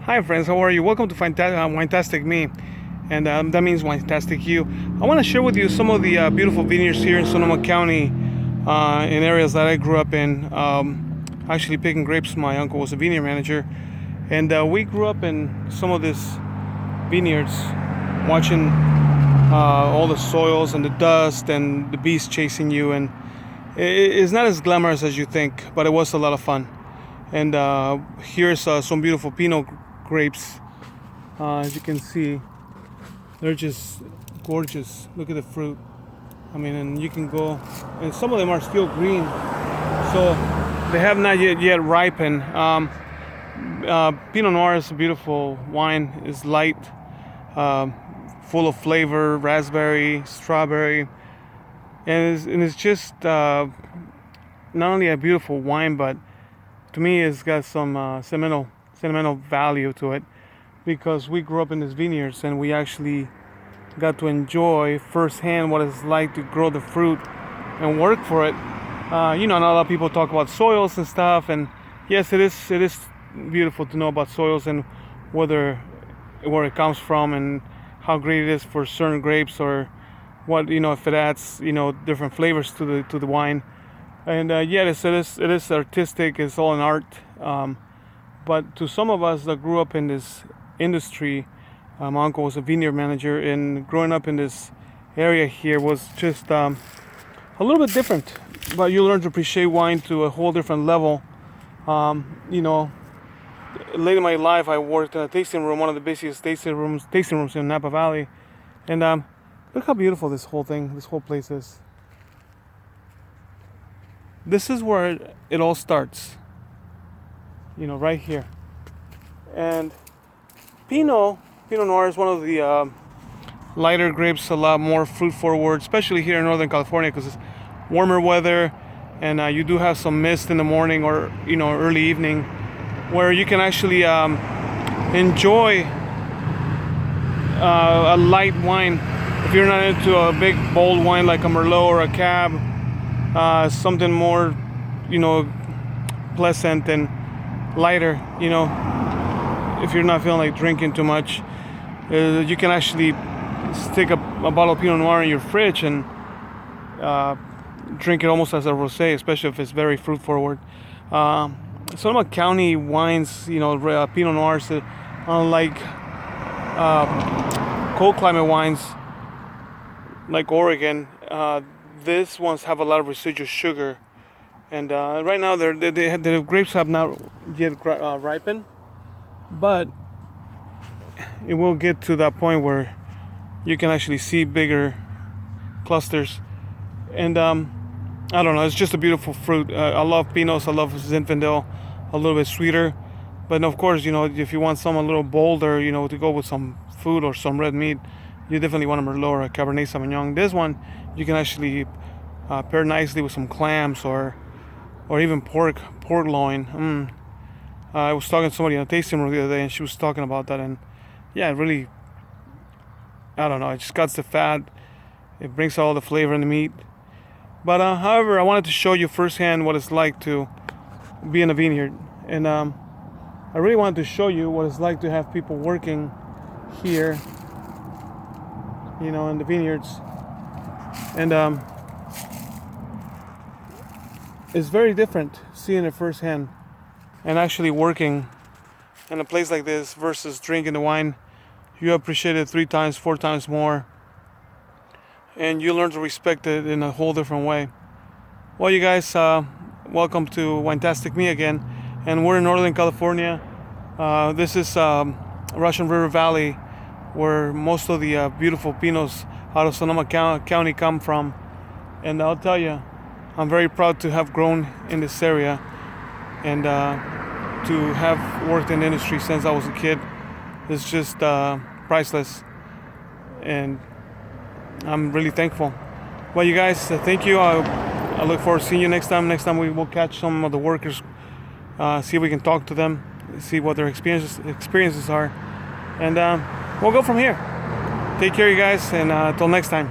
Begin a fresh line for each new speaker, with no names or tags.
Hi friends, how are you? Welcome to Fantastic Me, and that means Fantastic You. I want to share with you some of the beautiful vineyards here in Sonoma County, in areas that I grew up in. Actually picking grapes, my uncle was a vineyard manager, and we grew up in some of these vineyards, watching all the soils and the dust and the bees chasing you, and it's not as glamorous as you think, but it was a lot of fun. And here's some beautiful Pinot grapes. As you can see, they're just gorgeous. Look at the fruit. I mean, and you can go, and some of them are still green, so they have not yet ripened. Pinot Noir is a beautiful wine. It's light, full of flavor, raspberry, strawberry, and it's just not only a beautiful wine, but to me it's got some sentimental value to it, because we grew up in these vineyards and we actually got to enjoy firsthand what it's like to grow the fruit and work for it. Not a lot of people talk about soils and stuff, and yes, it is beautiful to know about soils and where it comes from and how great it is for certain grapes, or what, if it adds different flavors to the wine. And yes, it is artistic. It's all an art. But to some of us that grew up in this industry, my uncle was a vineyard manager, and growing up in this area here was just a little bit different. But you learn to appreciate wine to a whole different level. Late in my life, I worked in a tasting room, one of the busiest tasting rooms in Napa Valley, and look how beautiful this whole place is. This is where it all starts, right here. And Pinot Noir is one of the lighter grapes, a lot more fruit forward, especially here in Northern California, because it's warmer weather, and you do have some mist in the morning or early evening, where you can actually enjoy a light wine. If you're not into a big bold wine like a Merlot or a Cab, something more pleasant and lighter, if you're not feeling like drinking too much, you can actually stick a bottle of Pinot Noir in your fridge and drink it almost as a rosé, especially if it's very fruit forward. Sonoma County wines, Pinot Noirs, unlike cold climate wines like Oregon, these ones have a lot of residual sugar, and right now the grapes have not yet ripened, but it will get to that point where you can actually see bigger clusters. And I don't know, it's just a beautiful fruit. I love Pinots, I love Zinfandel, a little bit sweeter, but of course, if you want something a little bolder, to go with some food or some red meat, you definitely want a Merlot or a Cabernet Sauvignon. This one you can actually pair nicely with some clams or even pork loin. I was talking to somebody in a tasting room the other day, and she was talking about that, and yeah, it really, I don't know, it just cuts the fat, it brings all the flavor in the meat. But however, I wanted to show you firsthand what it's like to be in a vineyard, and I really wanted to show you what it's like to have people working here, in the vineyards. And it's very different seeing it firsthand and actually working in a place like this versus drinking the wine. You appreciate it 3 times, 4 times more, and you learn to respect it in a whole different way. Well, you guys, welcome to Fantastic Me again, and we're in Northern California. This is Russian River Valley, where most of the beautiful Pinots out of Sonoma County come from. And I'll tell you, I'm very proud to have grown in this area and to have worked in the industry since I was a kid. It's just priceless, and I'm really thankful. Well, you guys, thank you. I look forward to seeing you next time. Next time we will catch some of the workers, see if we can talk to them, see what their experiences are, and we'll go from here. Take care, you guys, and until next time.